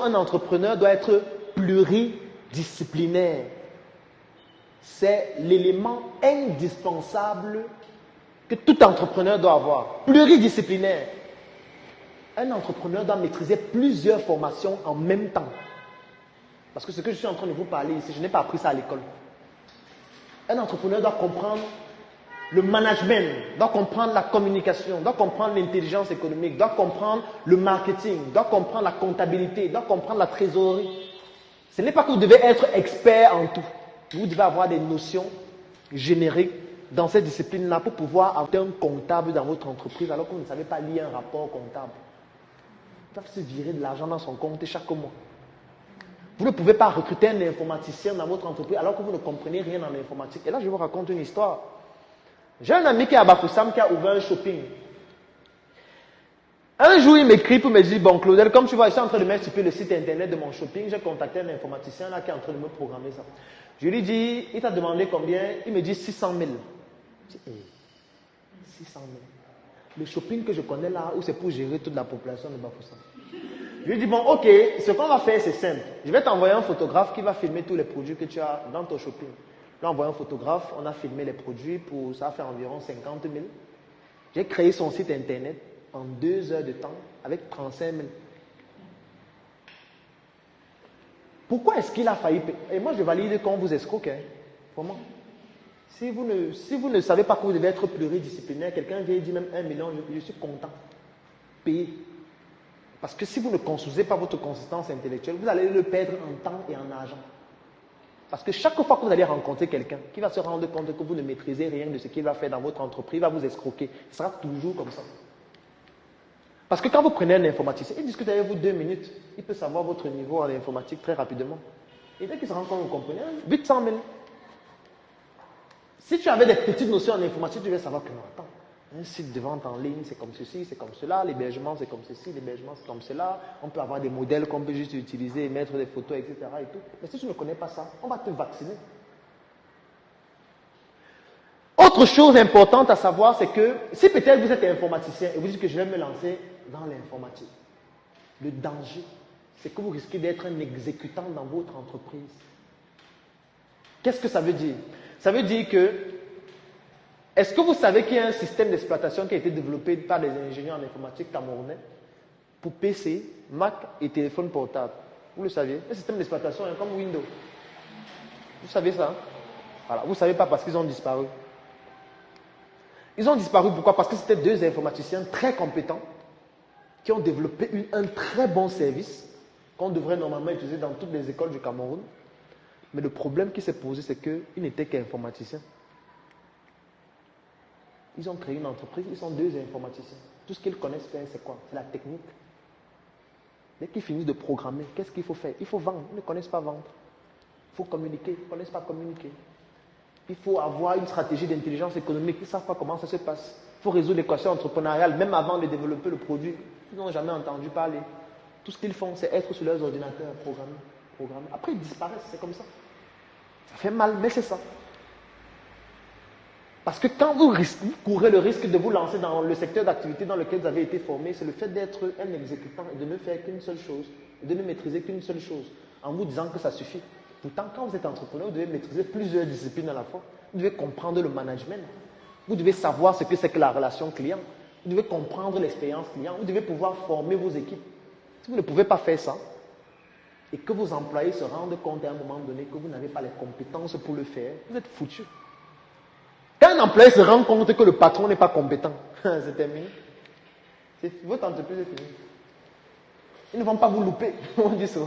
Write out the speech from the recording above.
un entrepreneur doit être pluridisciplinaire. C'est l'élément indispensable que tout entrepreneur doit avoir. Pluridisciplinaire. Un entrepreneur doit maîtriser plusieurs formations en même temps. Parce que ce que je suis en train de vous parler ici, je n'ai pas appris ça à l'école. Un entrepreneur doit comprendre le management, doit comprendre la communication, doit comprendre l'intelligence économique, doit comprendre le marketing, doit comprendre la comptabilité, doit comprendre la trésorerie. Ce n'est pas que vous devez être expert en tout. Vous devez avoir des notions génériques dans cette discipline-là pour pouvoir avoir un comptable dans votre entreprise alors que vous ne savez pas lire un rapport comptable. Ils doivent se virer de l'argent dans son compte chaque mois. Vous ne pouvez pas recruter un informaticien dans votre entreprise alors que vous ne comprenez rien en informatique. Et là, je vous raconte une histoire. J'ai un ami qui est à Bafoussam qui a ouvert un shopping. Un jour, il m'écrit pour me dire, bon Claudel, comme tu vois, je suis en train de mettre sur le site internet de mon shopping, j'ai contacté un informaticien là qui est en train de me programmer ça. Je lui dis, il t'a demandé combien? Il me dit 600 000. Je dis, 600 000. Le shopping que je connais là, où c'est pour gérer toute la population de Bafoussam. Je lui dis, bon, ok, ce qu'on va faire, c'est simple. Je vais t'envoyer un photographe qui va filmer tous les produits que tu as dans ton shopping. Là, on envoie un photographe, on a filmé les produits, ça fait environ 50 000. J'ai créé son site internet en 2 heures de temps avec 35 000. Pourquoi est-ce qu'il a failli payer? Et moi, je valide qu'on vous escroque. Hein. Comment? Si vous ne savez pas que vous devez être pluridisciplinaire, quelqu'un vient et dit même 1 million, je suis content. Payez. Parce que si vous ne construisez pas votre consistance intellectuelle, vous allez le perdre en temps et en argent. Parce que chaque fois que vous allez rencontrer quelqu'un qui va se rendre compte que vous ne maîtrisez rien de ce qu'il va faire dans votre entreprise, il va vous escroquer. Ce sera toujours comme ça. Parce que quand vous prenez un informaticien, il discute avec vous 2 minutes, il peut savoir votre niveau en informatique très rapidement. Et dès qu'il se rend compte que vous comprenez, 800 000. Si tu avais des petites notions en informatique, tu vas savoir que non, attends. Un site de vente en ligne, c'est comme ceci, c'est comme cela. L'hébergement, c'est comme ceci, l'hébergement, c'est comme cela. On peut avoir des modèles qu'on peut juste utiliser et mettre des photos, etc. Et tout. Mais si tu ne connais pas ça, on va te vacciner. Autre chose importante à savoir, c'est que si peut-être vous êtes informaticien et vous dites que je vais me lancer dans l'informatique, le danger, c'est que vous risquez d'être un exécutant dans votre entreprise. Qu'est-ce que ça veut dire? Ça veut dire que est-ce que vous savez qu'il y a un système d'exploitation qui a été développé par des ingénieurs en informatique camerounais pour PC, Mac et téléphone portable? Vous le saviez? Un système d'exploitation comme Windows. Vous savez ça? Voilà. Vous ne savez pas parce qu'ils ont disparu. Ils ont disparu pourquoi? Parce que c'était 2 informaticiens très compétents qui ont développé un très bon service qu'on devrait normalement utiliser dans toutes les écoles du Cameroun. Mais le problème qui s'est posé, c'est qu'ils n'étaient qu'informaticiens. Ils ont créé une entreprise, ils sont 2 informaticiens. Tout ce qu'ils connaissent faire, c'est quoi? C'est la technique. Dès qu'ils finissent de programmer, qu'est-ce qu'il faut faire? Il faut vendre. Ils ne connaissent pas vendre. Il faut communiquer. Ils ne connaissent pas communiquer. Il faut avoir une stratégie d'intelligence économique. Ils ne savent pas comment ça se passe. Il faut résoudre l'équation entrepreneuriale, même avant de développer le produit. Ils n'ont jamais entendu parler. Tout ce qu'ils font, c'est être sur leurs ordinateurs, programmer. Après, ils disparaissent. C'est comme ça. Ça fait mal, mais c'est ça. Parce que quand vous courez le risque de vous lancer dans le secteur d'activité dans lequel vous avez été formé, c'est le fait d'être un exécutant et de ne faire qu'une seule chose, et de ne maîtriser qu'une seule chose, en vous disant que ça suffit. Pourtant, quand vous êtes entrepreneur, vous devez maîtriser plusieurs disciplines à la fois. Vous devez comprendre le management. Vous devez savoir ce que c'est que la relation client. Vous devez comprendre l'expérience client. Vous devez pouvoir former vos équipes. Si vous ne pouvez pas faire ça, et que vos employés se rendent compte à un moment donné que vous n'avez pas les compétences pour le faire, vous êtes foutu. Quand un employé se rend compte que le patron n'est pas compétent, c'est terminé. Votre entreprise est finie. Ils ne vont pas vous louper, on dit ça.